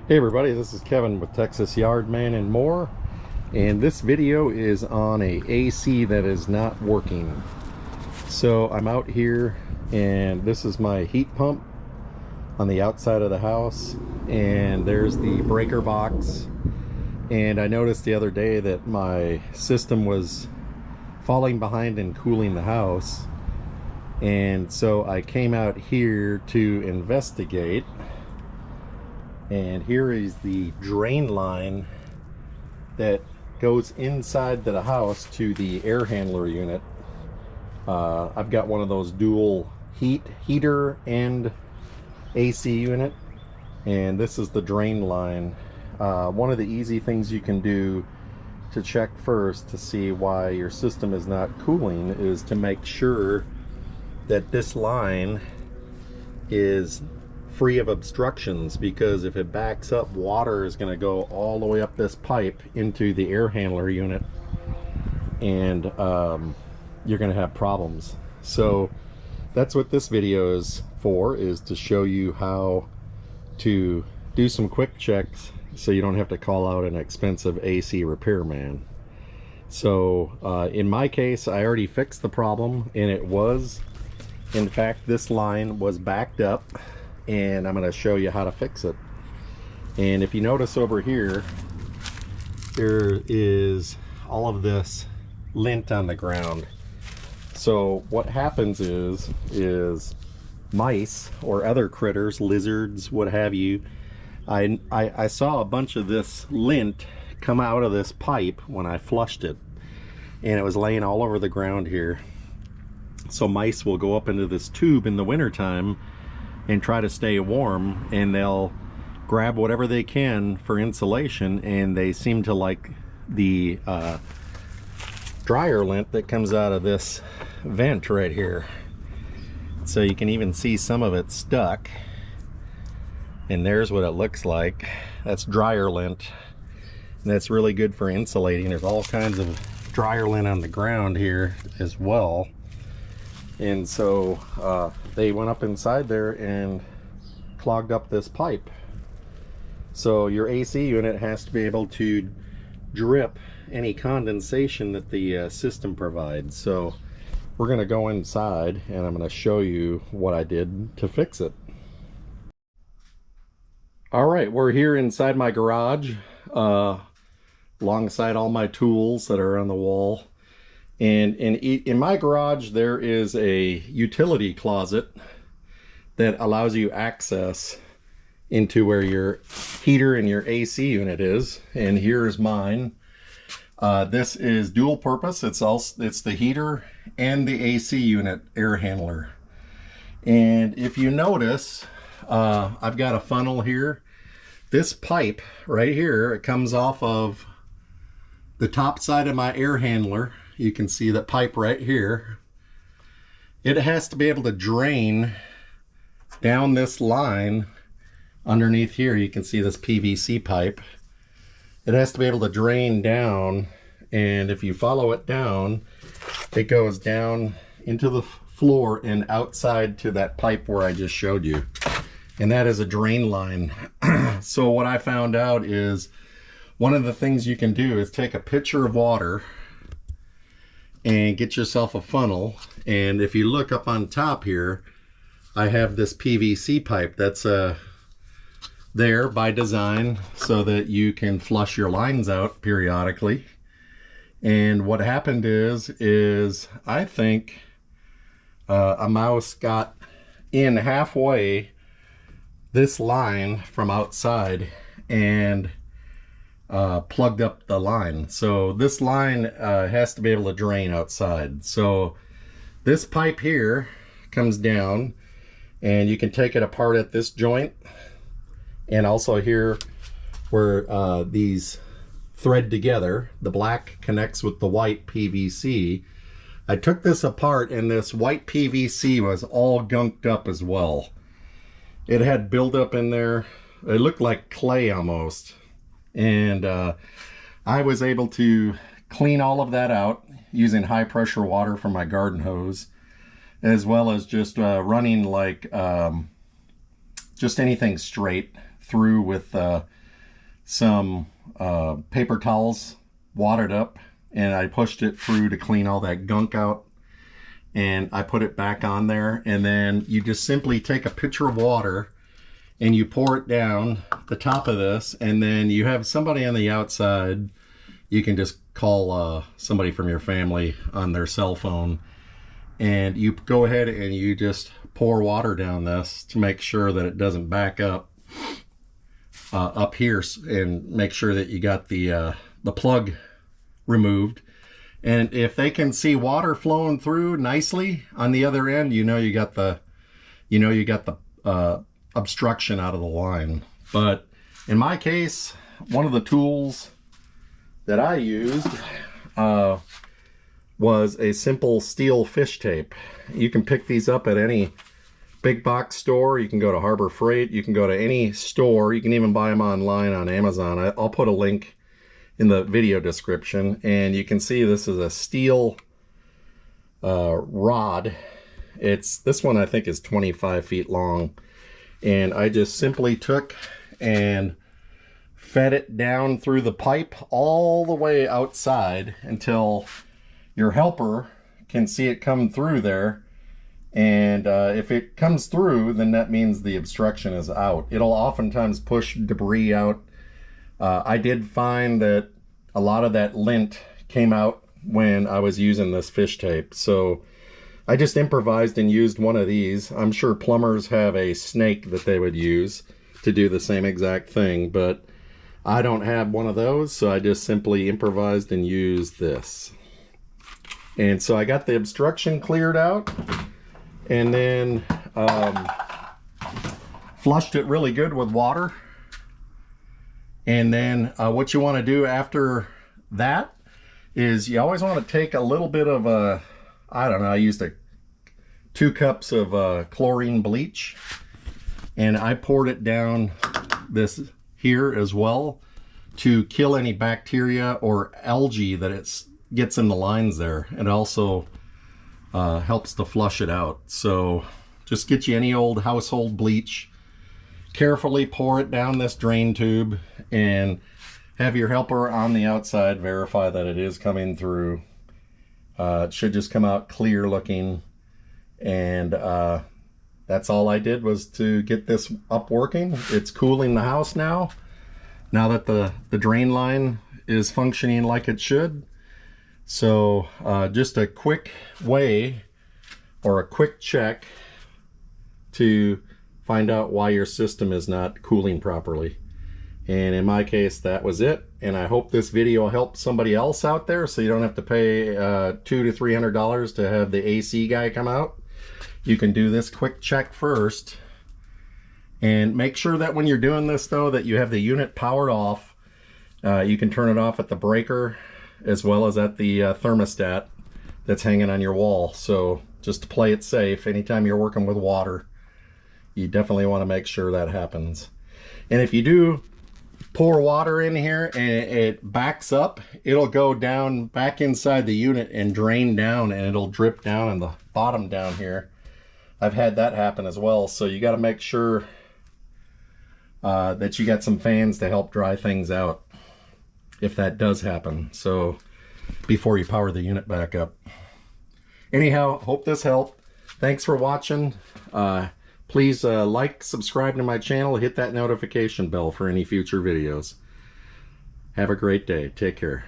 Hey everybody, this is Kevin with Texas Yardman and More, and this video is on a AC that is not working. So I'm out here and this is my heat pump on the outside of the house, and there's the breaker box. And I noticed the other day that my system was falling behind in cooling the house, and so I came out here to investigate. And here is the drain line that goes inside the house to the air handler unit. I've got one of those dual heater and AC unit, and this is the drain line. One of the easy things you can do to check first to see why your system is not cooling is to make sure that this line is free of obstructions, because if it backs up, water is going to go all the way up this pipe into the air handler unit, and you're going to have problems. So that's what this video is for, is to show you how to do some quick checks so you don't have to call out an expensive AC repairman. So in my case, I already fixed the problem, and it was, in fact, this line was backed up, and I'm going to show you how to fix it. And if you notice over here, there is all of this lint on the ground. So what happens is mice or other critters, lizards, what have you, I saw a bunch of this lint come out of this pipe when I flushed it, and it was laying all over the ground here. So mice will go up into this tube in the wintertime and try to stay warm, and they'll grab whatever they can for insulation, and they seem to like the dryer lint that comes out of this vent right here. So you can even see some of it stuck, and there's what it looks like. That's dryer lint, and that's really good for insulating. There's all kinds of dryer lint on the ground here as well. And so they went up inside there and clogged up this pipe. So your AC unit has to be able to drip any condensation that the system provides. So we're going to go inside and I'm going to show you what I did to fix it. All right, we're here inside my garage, alongside all my tools that are on the wall. And in my garage, there is a utility closet that allows you access into where your heater and your AC unit is. And here's mine. This is dual purpose. It's the heater and the AC unit air handler. And if you notice, I've got a funnel here. This pipe right here, it comes off of the top side of my air handler. You can see that pipe right here. It has to be able to drain down this line underneath here. You can see this PVC pipe. It has to be able to drain down, and if you follow it down, it goes down into the floor and outside to that pipe where I just showed you. And that is a drain line. So what I found out is one of the things you can do is take a pitcher of water and get yourself a funnel, and if you look up on top here, I have this PVC pipe that's there by design so that you can flush your lines out periodically. And what happened is I think a mouse got in halfway this line from outside and plugged up the line. So this line has to be able to drain outside. So this pipe here comes down, and you can take it apart at this joint, and also here where these thread together, the black connects with the white PVC. I took this apart, and this white PVC was all gunked up as well. It had buildup in there. It looked like clay almost. And I was able to clean all of that out using high pressure water from my garden hose, as well as just running like just anything straight through with some paper towels, wadded up, and I pushed it through to clean all that gunk out, and I put it back on there. And then you just simply take a pitcher of water and you pour it down the top of this, and then you have somebody on the outside. You can just call somebody from your family on their cell phone, and you go ahead and you just pour water down this to make sure that it doesn't back up here, and make sure that you got the plug removed. And if they can see water flowing through nicely on the other end, you know you got the obstruction out of the line. But in my case, one of the tools that I used was a simple steel fish tape. You can pick these up at any big box store. You can go to Harbor Freight. You can go to any store. You can even buy them online on Amazon. I'll put a link in the video description. And you can see this is a steel rod. This one I think is 25 feet long. And I just simply took and fed it down through the pipe all the way outside until your helper can see it come through there. And if it comes through, then that means the obstruction is out. It'll oftentimes push debris out. I did find that a lot of that lint came out when I was using this fish tape. So I just improvised and used one of these. I'm sure plumbers have a snake that they would use to do the same exact thing, but I don't have one of those, so I just simply improvised and used this. And so I got the obstruction cleared out, and then flushed it really good with water. And then what you want to do after that is you always want to take a little bit of I don't know, I used 2 cups of chlorine bleach, and I poured it down this here as well to kill any bacteria or algae that it gets in the lines there. It also helps to flush it out. So just get you any old household bleach, carefully pour it down this drain tube, and have your helper on the outside verify that it is coming through. It should just come out clear looking. And that's all I did, was to get this up working. It's cooling the house now that the drain line is functioning like it should. So just a quick way, or a quick check, to find out why your system is not cooling properly. And in my case, that was it. And I hope this video helped somebody else out there, so you don't have to pay $200 to $300 to have the AC guy come out. You can do this quick check first. And make sure that when you're doing this, though, that you have the unit powered off. You can turn it off at the breaker as well as at the thermostat that's hanging on your wall. So just to play it safe, anytime you're working with water, you definitely want to make sure that happens. And if you do pour water in here and it backs up, it'll go down back inside the unit and drain down, and it'll drip down in the bottom down here. I've had that happen as well. So you got to make sure that you got some fans to help dry things out if that does happen, so before you power the unit back up. Anyhow, hope this helped. Thanks for watching. Please like, subscribe to my channel, hit that notification bell for any future videos. Have a great day. Take care.